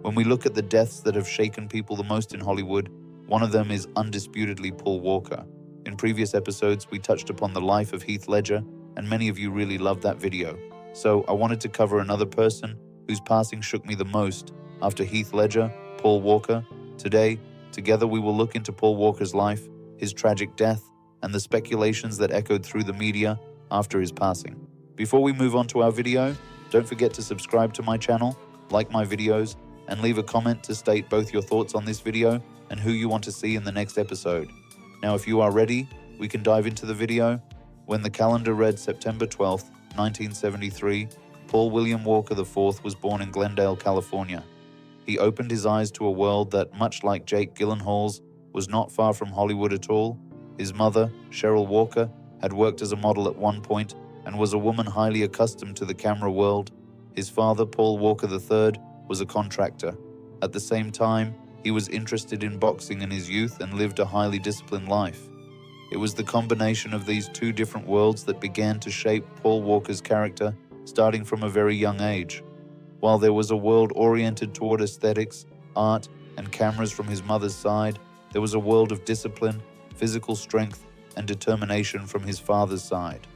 When we look at the deaths that have shaken people the most in Hollywood, one of them is undisputedly Paul Walker. In previous episodes, we touched upon the life of Heath Ledger, and many of you really loved that video. So I wanted to cover another person whose passing shook me the most after Heath Ledger, Paul Walker. Today, together we will look into Paul Walker's life, his tragic death, and the speculations that echoed through the media after his passing. Before we move on to our video, don't forget to subscribe to my channel, like my videos, and leave a comment to state both your thoughts on this video and who you want to see in the next episode. Now, if you are ready, we can dive into the video. When the calendar read September 12th, 1973, Paul William Walker IV was born in Glendale, California. He opened his eyes to a world that, much like Jake Gyllenhaal's, was not far from Hollywood at all. His mother, Cheryl Walker, had worked as a model at one point and was a woman highly accustomed to the camera world. His father, Paul Walker III, was a contractor. At the same time, he was interested in boxing in his youth and lived a highly disciplined life. It was the combination of these two different worlds that began to shape Paul Walker's character, starting from a very young age. While there was a world oriented toward aesthetics, art, and cameras from his mother's side, there was a world of discipline, physical strength, and determination from his father's side.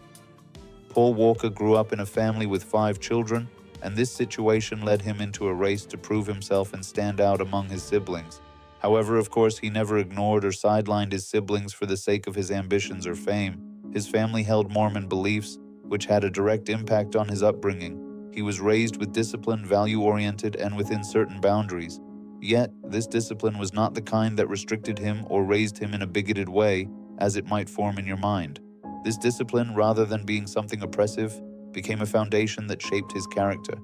Paul Walker grew up in a family with 5 children, and this situation led him into a race to prove himself and stand out among his siblings. However, of course, he never ignored or sidelined his siblings for the sake of his ambitions or fame. His family held Mormon beliefs, which had a direct impact on his upbringing. He was raised with discipline, value-oriented, and within certain boundaries. Yet, this discipline was not the kind that restricted him or raised him in a bigoted way, as it might form in your mind. This discipline, rather than being something oppressive, became a foundation that shaped his character.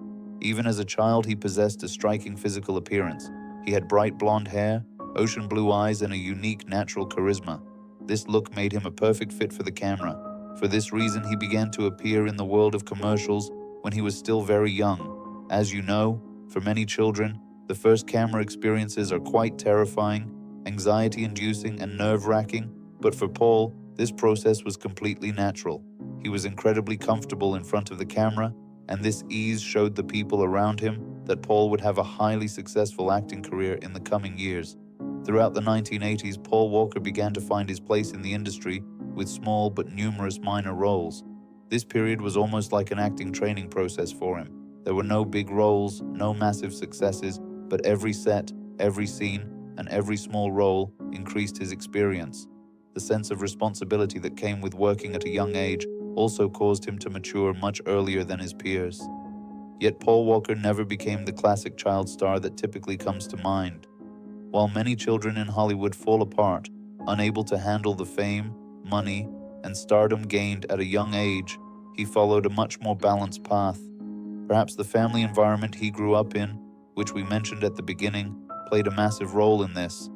Even as a child, he possessed a striking physical appearance. He had bright blonde hair, ocean blue eyes, and a unique natural charisma. This look made him a perfect fit for the camera. For this reason, he began to appear in the world of commercials when he was still very young. As you know, for many children, the first camera experiences are quite terrifying, anxiety-inducing, and nerve-wracking, but for Paul, this process was completely natural. He was incredibly comfortable in front of the camera, and this ease showed the people around him that Paul would have a highly successful acting career in the coming years. Throughout the 1980s, Paul Walker began to find his place in the industry with small but numerous minor roles. This period was almost like an acting training process for him. There were no big roles, no massive successes, but every set, every scene, and every small role increased his experience. The sense of responsibility that came with working at a young age also caused him to mature much earlier than his peers. Yet Paul Walker never became the classic child star that typically comes to mind. While many children in Hollywood fall apart, unable to handle the fame, money, and stardom gained at a young age, he followed a much more balanced path. Perhaps the family environment he grew up in, which we mentioned at the beginning, played a massive role in this.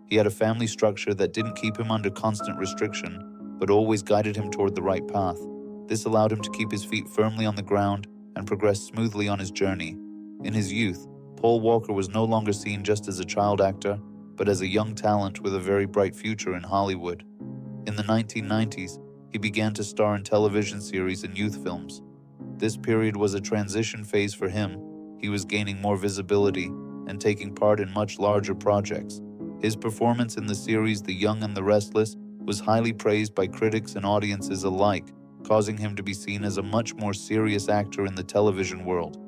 He had a family structure that didn't keep him under constant restriction, but always guided him toward the right path. This allowed him to keep his feet firmly on the ground and progress smoothly on his journey. In his youth, Paul Walker was no longer seen just as a child actor, but as a young talent with a very bright future in Hollywood. In the 1990s, he began to star in television series and youth films. This period was a transition phase for him. He was gaining more visibility and taking part in much larger projects. His performance in the series The Young and the Restless was highly praised by critics and audiences alike, causing him to be seen as a much more serious actor in the television world.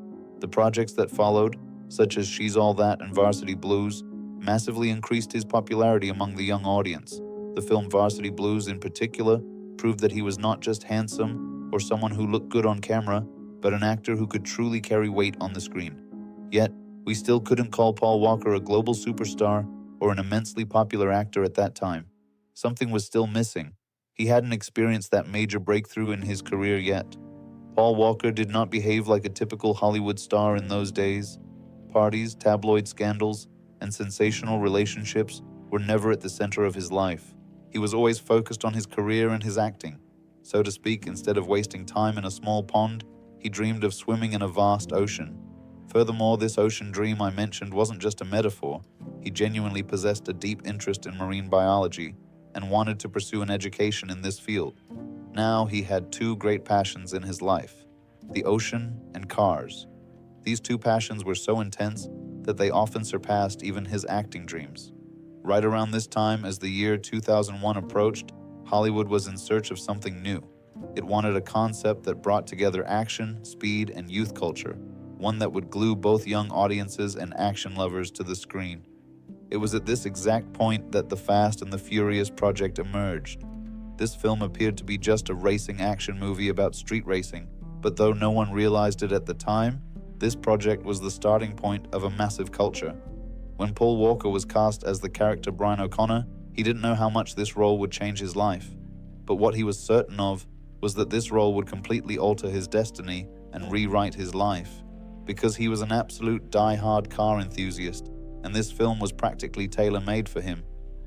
The projects that followed, such as She's All That and Varsity Blues, massively increased his popularity among the young audience. The film Varsity Blues in particular proved that he was not just handsome or someone who looked good on camera, but an actor who could truly carry weight on the screen. Yet, we still couldn't call Paul Walker a global superstar or an immensely popular actor at that time. Something was still missing. He hadn't experienced that major breakthrough in his career yet. Paul Walker did not behave like a typical Hollywood star in those days. Parties, tabloid scandals, and sensational relationships were never at the center of his life. He was always focused on his career and his acting. So to speak, instead of wasting time in a small pond, he dreamed of swimming in a vast ocean. Furthermore, this ocean dream I mentioned wasn't just a metaphor. He genuinely possessed a deep interest in marine biology and wanted to pursue an education in this field. Now he had 2 great passions in his life: the ocean and cars. These 2 passions were so intense that they often surpassed even his acting dreams. Right around this time, as the year 2001 approached, Hollywood was in search of something new. It wanted a concept that brought together action, speed, and youth culture, one that would glue both young audiences and action lovers to the screen. It was at this exact point that the Fast and the Furious project emerged. This film appeared to be just a racing action movie about street racing, but though no one realized it at the time, this project was the starting point of a massive culture. When Paul Walker was cast as the character Brian O'Connor, he didn't know how much this role would change his life. But what he was certain of was that this role would completely alter his destiny and rewrite his life, because he was an absolute die-hard car enthusiast, and this film was practically tailor-made for him.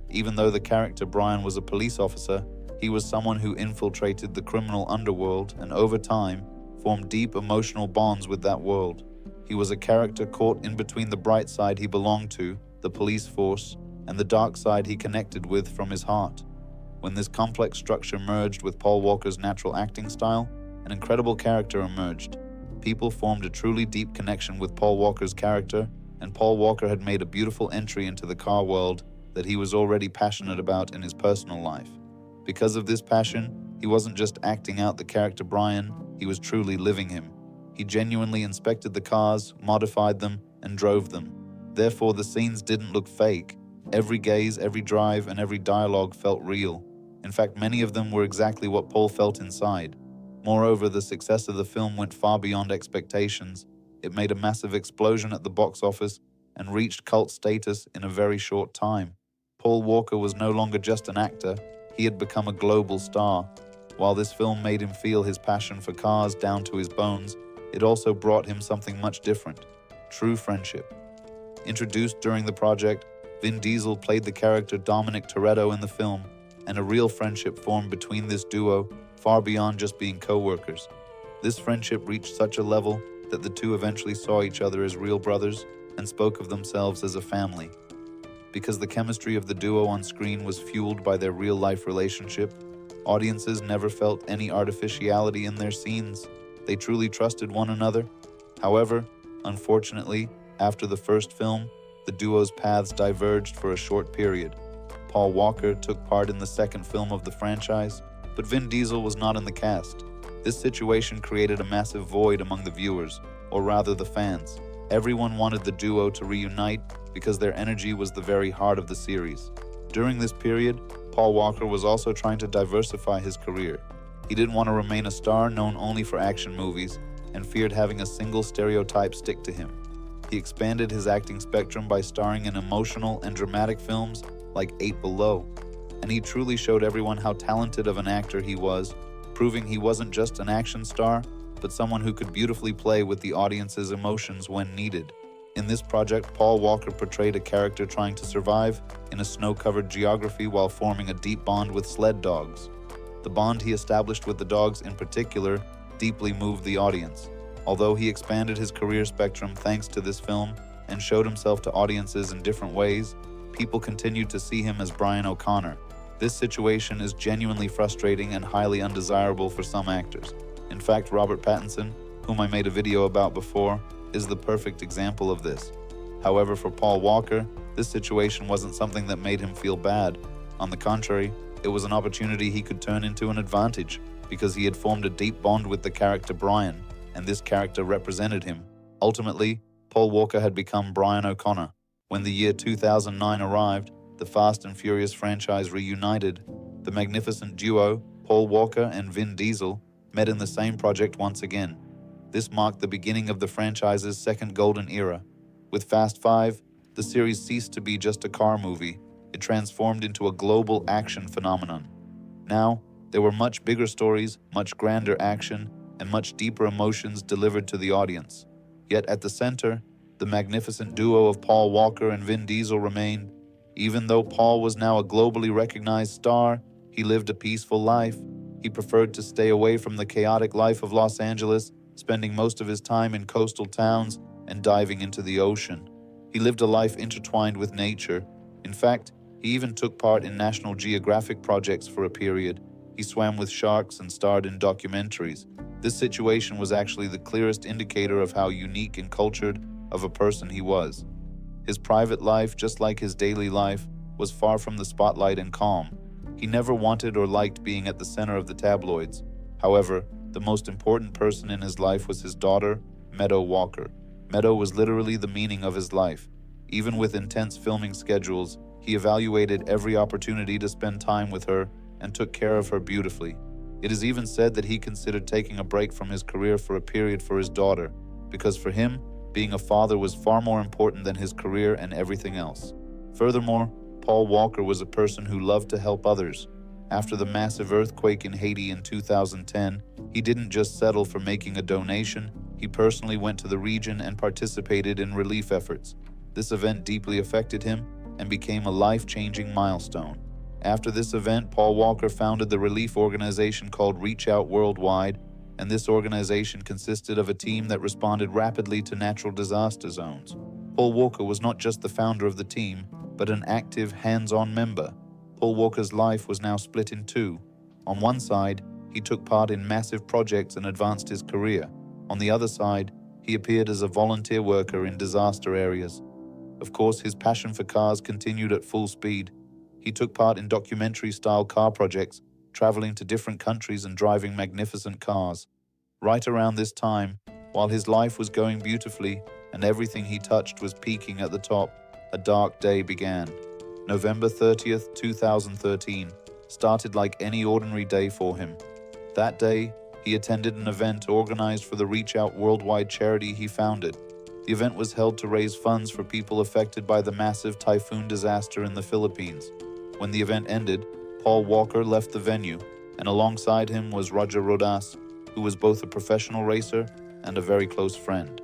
Even though the character Brian was a police officer, he was someone who infiltrated the criminal underworld and over time formed deep emotional bonds with that world. He was a character caught in between the bright side he belonged to, the police force, and the dark side he connected with from his heart. When this complex structure merged with Paul Walker's natural acting style, an incredible character emerged. People formed a truly deep connection with Paul Walker's character, and Paul Walker had made a beautiful entry into the car world that he was already passionate about in his personal life. Because of this passion, he wasn't just acting out the character Brian, he was truly living him. He genuinely inspected the cars, modified them, and drove them. Therefore, the scenes didn't look fake. Every gaze, every drive, and every dialogue felt real. In fact, many of them were exactly what Paul felt inside. Moreover, the success of the film went far beyond expectations. It made a massive explosion at the box office and reached cult status in a very short time. Paul Walker was no longer just an actor, he had become a global star. While this film made him feel his passion for cars down to his bones, it also brought him something much different: true friendship. Introduced during the project, Vin Diesel played the character Dominic Toretto in the film, and a real friendship formed between this duo, far beyond just being co-workers. This friendship reached such a level that the two eventually saw each other as real brothers and spoke of themselves as a family. Because the chemistry of the duo on screen was fueled by their real-life relationship, audiences never felt any artificiality in their scenes. They truly trusted one another. However, unfortunately, after the first film, the duo's paths diverged for a short period. Paul Walker took part in the second film of the franchise, but Vin Diesel was not in the cast. This situation created a massive void among the viewers, or rather the fans. Everyone wanted the duo to reunite because their energy was the very heart of the series. During this period, Paul Walker was also trying to diversify his career. He didn't want to remain a star known only for action movies and feared having a single stereotype stick to him. He expanded his acting spectrum by starring in emotional and dramatic films like 8 Below, and he truly showed everyone how talented of an actor he was, proving he wasn't just an action star, but someone who could beautifully play with the audience's emotions when needed. In this project, Paul Walker portrayed a character trying to survive in a snow-covered geography while forming a deep bond with sled dogs. The bond he established with the dogs in particular deeply moved the audience. Although he expanded his career spectrum thanks to this film and showed himself to audiences in different ways, people continued to see him as Brian O'Connor. This situation is genuinely frustrating and highly undesirable for some actors. In fact, Robert Pattinson, whom I made a video about before, is the perfect example of this. However, for Paul Walker, this situation wasn't something that made him feel bad. On the contrary, it was an opportunity he could turn into an advantage, because he had formed a deep bond with the character Brian, and this character represented him. Ultimately, Paul Walker had become Brian O'Connor. When the year 2009 arrived, the Fast and Furious franchise reunited. The magnificent duo, Paul Walker and Vin Diesel, met in the same project once again. This marked the beginning of the franchise's second golden era. With Fast 5, the series ceased to be just a car movie. It transformed into a global action phenomenon. Now, there were much bigger stories, much grander action, and much deeper emotions delivered to the audience. Yet at the center, the magnificent duo of Paul Walker and Vin Diesel remained. Even though Paul was now a globally recognized star, he lived a peaceful life. He preferred to stay away from the chaotic life of Los Angeles, spending most of his time in coastal towns and diving into the ocean. He lived a life intertwined with nature. In fact, he even took part in National Geographic projects for a period. He swam with sharks and starred in documentaries. This situation was actually the clearest indicator of how unique and cultured of a person he was. His private life, just like his daily life, was far from the spotlight and calm. He never wanted or liked being at the center of the tabloids. However, the most important person in his life was his daughter, Meadow Walker. Meadow was literally the meaning of his life. Even with intense filming schedules, he evaluated every opportunity to spend time with her and took care of her beautifully. It is even said that he considered taking a break from his career for a period for his daughter, because for him, being a father was far more important than his career and everything else. Furthermore, Paul Walker was a person who loved to help others. After the massive earthquake in Haiti in 2010, he didn't just settle for making a donation, he personally went to the region and participated in relief efforts. This event deeply affected him and became a life-changing milestone. After this event, Paul Walker founded the relief organization called Reach Out Worldwide, and this organization consisted of a team that responded rapidly to natural disaster zones. Paul Walker was not just the founder of the team, but an active, hands-on member. Paul Walker's life was now split in two. On one side, he took part in massive projects and advanced his career. On the other side, he appeared as a volunteer worker in disaster areas. Of course, his passion for cars continued at full speed. He took part in documentary-style car projects, traveling to different countries and driving magnificent cars. Right around this time, while his life was going beautifully and everything he touched was peaking at the top, a dark day began. November 30th, 2013, started like any ordinary day for him. That day, he attended an event organized for the Reach Out Worldwide charity he founded. The event was held to raise funds for people affected by the massive typhoon disaster in the Philippines. When the event ended, Paul Walker left the venue, and alongside him was Roger Rodas, who was both a professional racer and a very close friend.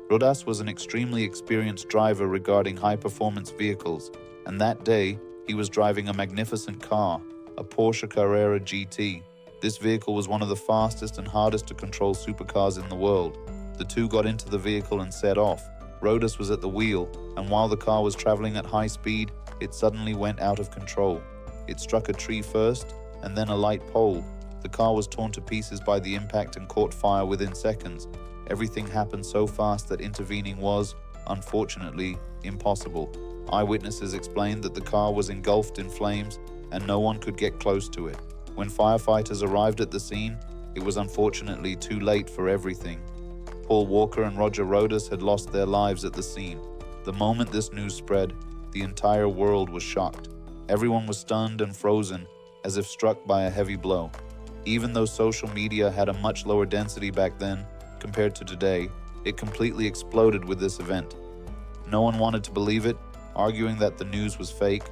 Rodas was an extremely experienced driver regarding high-performance vehicles, and that day, he was driving a magnificent car, a Porsche Carrera GT. This vehicle was one of the fastest and hardest to control supercars in the world. The two got into the vehicle and set off. Rodas was at the wheel, and while the car was traveling at high speed, it suddenly went out of control. It struck a tree first, and then a light pole. The car was torn to pieces by the impact and caught fire within seconds. Everything happened so fast that intervening was, unfortunately, impossible. Eyewitnesses explained that the car was engulfed in flames and no one could get close to it. When firefighters arrived at the scene, it was unfortunately too late for everything. Paul Walker and Roger Rodas had lost their lives at the scene. The moment this news spread, the entire world was shocked. Everyone was stunned and frozen, as if struck by a heavy blow. Even though social media had a much lower density back then compared to today, it completely exploded with this event. No one wanted to believe it, arguing that the news was fake,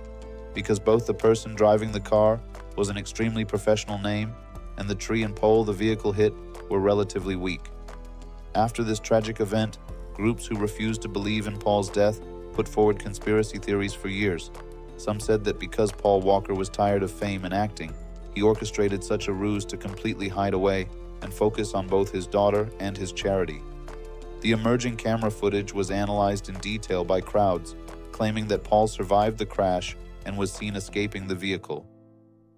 because both the person driving the car was an extremely professional name, and the tree and pole the vehicle hit were relatively weak. After this tragic event, groups who refused to believe in Paul's death put forward conspiracy theories for years. Some said that because Paul Walker was tired of fame and acting, he orchestrated such a ruse to completely hide away and focus on both his daughter and his charity. The emerging camera footage was analyzed in detail by crowds, claiming that Paul survived the crash and was seen escaping the vehicle.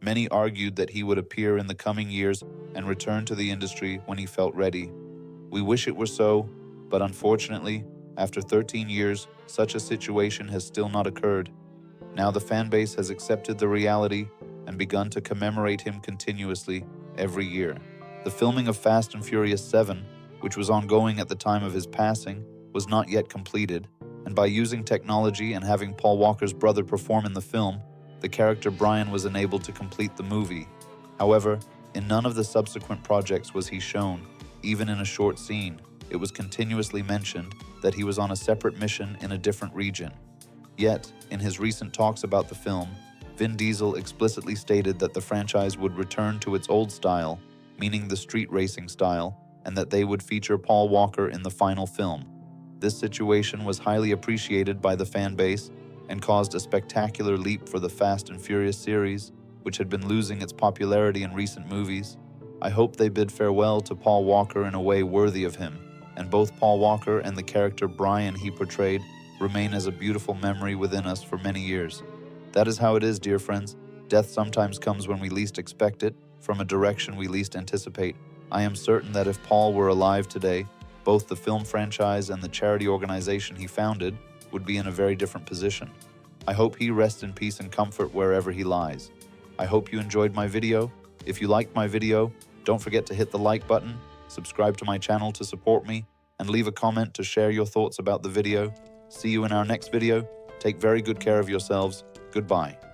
Many argued that he would appear in the coming years and return to the industry when he felt ready. We wish it were so, but unfortunately, after 13 years, such a situation has still not occurred. Now the fan base has accepted the reality and begun to commemorate him continuously every year. The filming of Fast and Furious 7, which was ongoing at the time of his passing, was not yet completed, and by using technology and having Paul Walker's brother perform in the film, the character Brian was enabled to complete the movie. However, in none of the subsequent projects was he shown, even in a short scene. It was continuously mentioned that he was on a separate mission in a different region. Yet, in his recent talks about the film, Vin Diesel explicitly stated that the franchise would return to its old style, meaning the street racing style, and that they would feature Paul Walker in the final film. This situation was highly appreciated by the fan base and caused a spectacular leap for the Fast and Furious series, which had been losing its popularity in recent movies. I hope they bid farewell to Paul Walker in a way worthy of him, and both Paul Walker and the character Brian he portrayed remain as a beautiful memory within us for many years. That is how it is, dear friends. Death sometimes comes when we least expect it, from a direction we least anticipate. I am certain that if Paul were alive today, both the film franchise and the charity organization he founded would be in a very different position. I hope he rests in peace and comfort wherever he lies. I hope you enjoyed my video. If you liked my video, don't forget to hit the like button, subscribe to my channel to support me, and leave a comment to share your thoughts about the video. See you in our next video. Take very good care of yourselves. Goodbye.